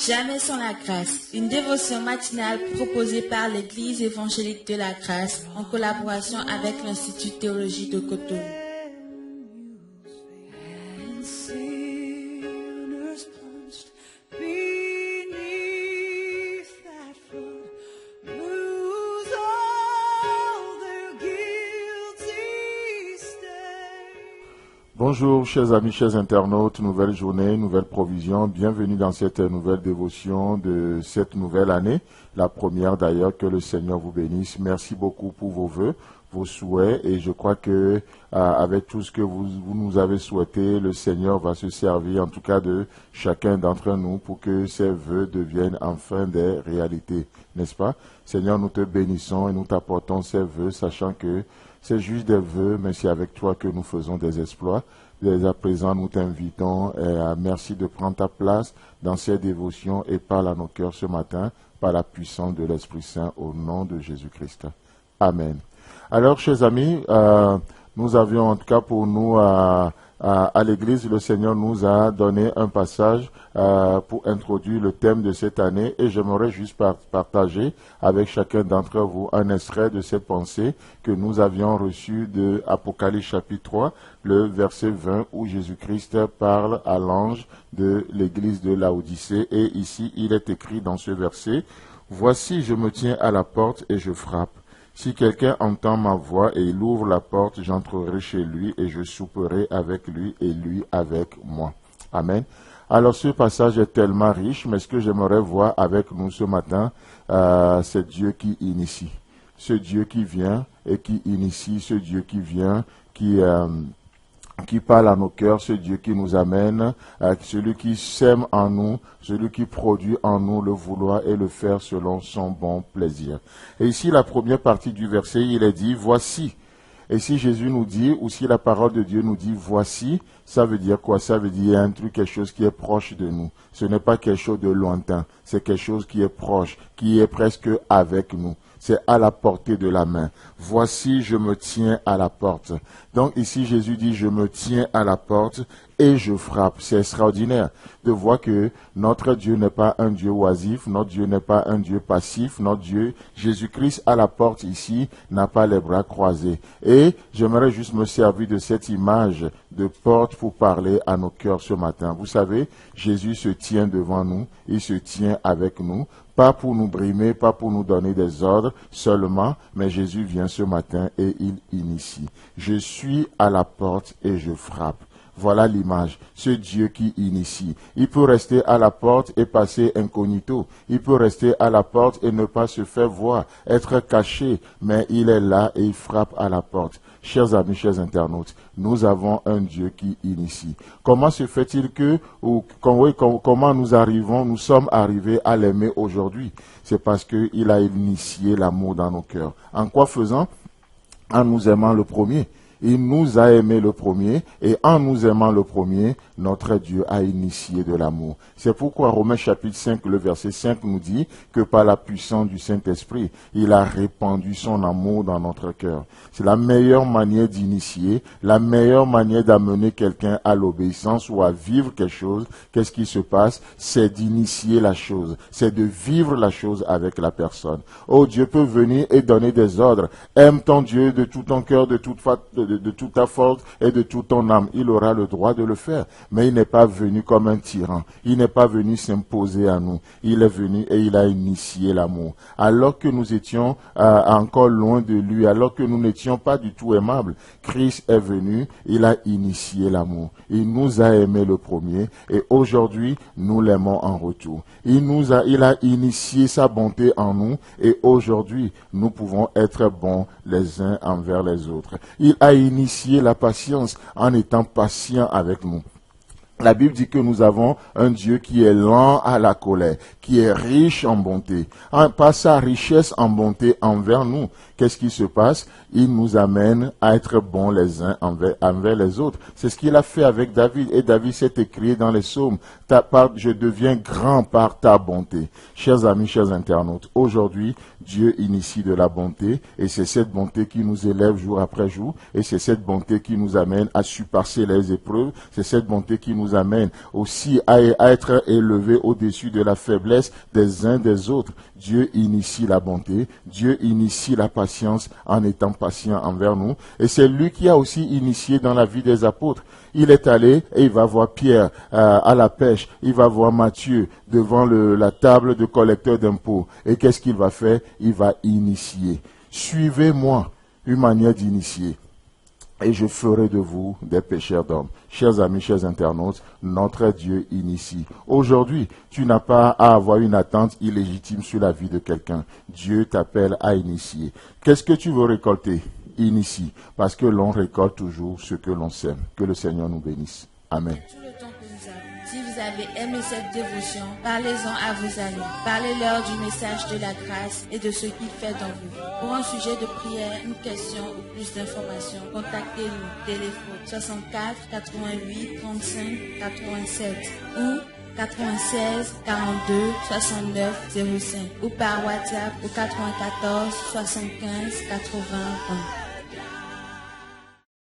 Jamais sans la grâce, une dévotion matinale proposée par l'Église évangélique de la grâce en collaboration avec l'Institut de théologie de Cotonou. Bonjour chers amis, chers internautes, nouvelle journée, nouvelle provision, bienvenue dans cette nouvelle dévotion de cette nouvelle année, la première d'ailleurs, que le Seigneur vous bénisse. Merci beaucoup pour vos vœux, vos souhaits, et je crois que avec tout ce que vous nous avez souhaité, le Seigneur va se servir en tout cas de chacun d'entre nous pour que ces vœux deviennent enfin des réalités, n'est-ce pas? Seigneur, nous te bénissons et nous t'apportons ces vœux, sachant que c'est juste des vœux, mais c'est avec toi que nous faisons des exploits. Dès à présent, nous t'invitons merci de prendre ta place dans ces dévotions et parle à nos cœurs ce matin par la puissance de l'Esprit Saint au nom de Jésus-Christ. Amen. Alors, chers amis, nous avions en tout cas pour nous à l'église, le Seigneur nous a donné un passage pour introduire le thème de cette année et j'aimerais juste partager avec chacun d'entre vous un extrait de cette pensée que nous avions reçue de Apocalypse chapitre 3, le verset 20 où Jésus-Christ parle à l'ange de l'église de Laodicée et ici il est écrit dans ce verset: « Voici, je me tiens à la porte et je frappe. Si quelqu'un entend ma voix et il ouvre la porte, j'entrerai chez lui et je souperai avec lui et lui avec moi. » Amen. Alors ce passage est tellement riche, mais ce que j'aimerais voir avec nous ce matin, c'est Dieu qui initie. Ce Dieu qui vient et qui initie, ce Dieu qui vient, qui parle à nos cœurs, ce Dieu qui nous amène, celui qui sème en nous, celui qui produit en nous le vouloir et le faire selon son bon plaisir. Et ici, la première partie du verset, il est dit « Voici ». Et si Jésus nous dit, ou si la parole de Dieu nous dit « Voici », ça veut dire quoi? Ça veut dire un truc, quelque chose qui est proche de nous. Ce n'est pas quelque chose de lointain, c'est quelque chose qui est proche, qui est presque avec nous. C'est à la portée de la main. Voici, je me tiens à la porte. Donc ici, Jésus dit, je me tiens à la porte et je frappe. C'est extraordinaire de voir que notre Dieu n'est pas un Dieu oisif, notre Dieu n'est pas un Dieu passif, notre Dieu, Jésus-Christ à la porte ici, n'a pas les bras croisés. Et j'aimerais juste me servir de cette image de porte pour parler à nos cœurs ce matin. Vous savez, Jésus se tient devant nous, il se tient avec nous, pas pour nous brimer, pas pour nous donner des ordres seulement, mais Jésus vient ce matin et il initie. Je suis à la porte et je frappe. Voilà l'image, ce Dieu qui initie. Il peut rester à la porte et passer incognito. Il peut rester à la porte et ne pas se faire voir, être caché, mais il est là et il frappe à la porte. Chers amis, chers internautes, nous avons un Dieu qui initie. Comment se fait-il que, comment nous sommes arrivés à l'aimer aujourd'hui? C'est parce qu'il a initié l'amour dans nos cœurs. En quoi faisant? En nous aimant le premier. Il nous a aimé le premier, et en nous aimant le premier, notre Dieu a initié de l'amour. C'est pourquoi Romains chapitre 5, le verset 5 nous dit que par la puissance du Saint-Esprit, il a répandu son amour dans notre cœur. C'est la meilleure manière d'initier, la meilleure manière d'amener quelqu'un à l'obéissance ou à vivre quelque chose. Qu'est-ce qui se passe? C'est d'initier la chose, c'est de vivre la chose avec la personne. Oh, Dieu peut venir et donner des ordres. Aime ton Dieu de tout ton cœur, de toute ta force et de toute ton âme. Il aura le droit de le faire. Mais il n'est pas venu comme un tyran. Il n'est pas venu s'imposer à nous. Il est venu et il a initié l'amour. Alors que nous étions encore loin de lui, alors que nous n'étions pas du tout aimables, Christ est venu, il a initié l'amour. Il nous a aimé le premier et aujourd'hui, nous l'aimons en retour. Il a initié sa bonté en nous et aujourd'hui, nous pouvons être bons les uns envers les autres. Il a initié la patience en étant patient avec nous. La Bible dit que nous avons un Dieu qui est lent à la colère, qui est riche en bonté. Par sa richesse en bonté envers nous, qu'est-ce qui se passe? Il nous amène à être bons les uns envers les autres. C'est ce qu'il a fait avec David. Et David s'est écrié dans les psaumes, je deviens grand par ta bonté. Chers amis, chers internautes, aujourd'hui, Dieu initie de la bonté et c'est cette bonté qui nous élève jour après jour et c'est cette bonté qui nous amène à surpasser les épreuves. C'est cette bonté qui nous nous amène aussi à être élevés au-dessus de la faiblesse des uns des autres. Dieu initie la bonté, Dieu initie la patience en étant patient envers nous. Et c'est lui qui a aussi initié dans la vie des apôtres. Il est allé et il va voir Pierre à la pêche, il va voir Matthieu devant la table de collecteur d'impôts. Et qu'est-ce qu'il va faire? Il va initier. Suivez-moi, une manière d'initier. Et je ferai de vous des pêcheurs d'hommes. Chers amis, chers internautes, notre Dieu initie. Aujourd'hui, tu n'as pas à avoir une attente illégitime sur la vie de quelqu'un. Dieu t'appelle à initier. Qu'est-ce que tu veux récolter? Initie. Parce que l'on récolte toujours ce que l'on sème. Que le Seigneur nous bénisse. Amen. Si vous avez aimé cette dévotion, parlez-en à vos amis. Parlez-leur du message de la grâce et de ce qu'il fait dans vous. Pour un sujet de prière, une question ou plus d'informations, contactez-nous. Téléphone 64 88 35 87 ou 96 42 69 05 ou par WhatsApp au 94 75 80 1.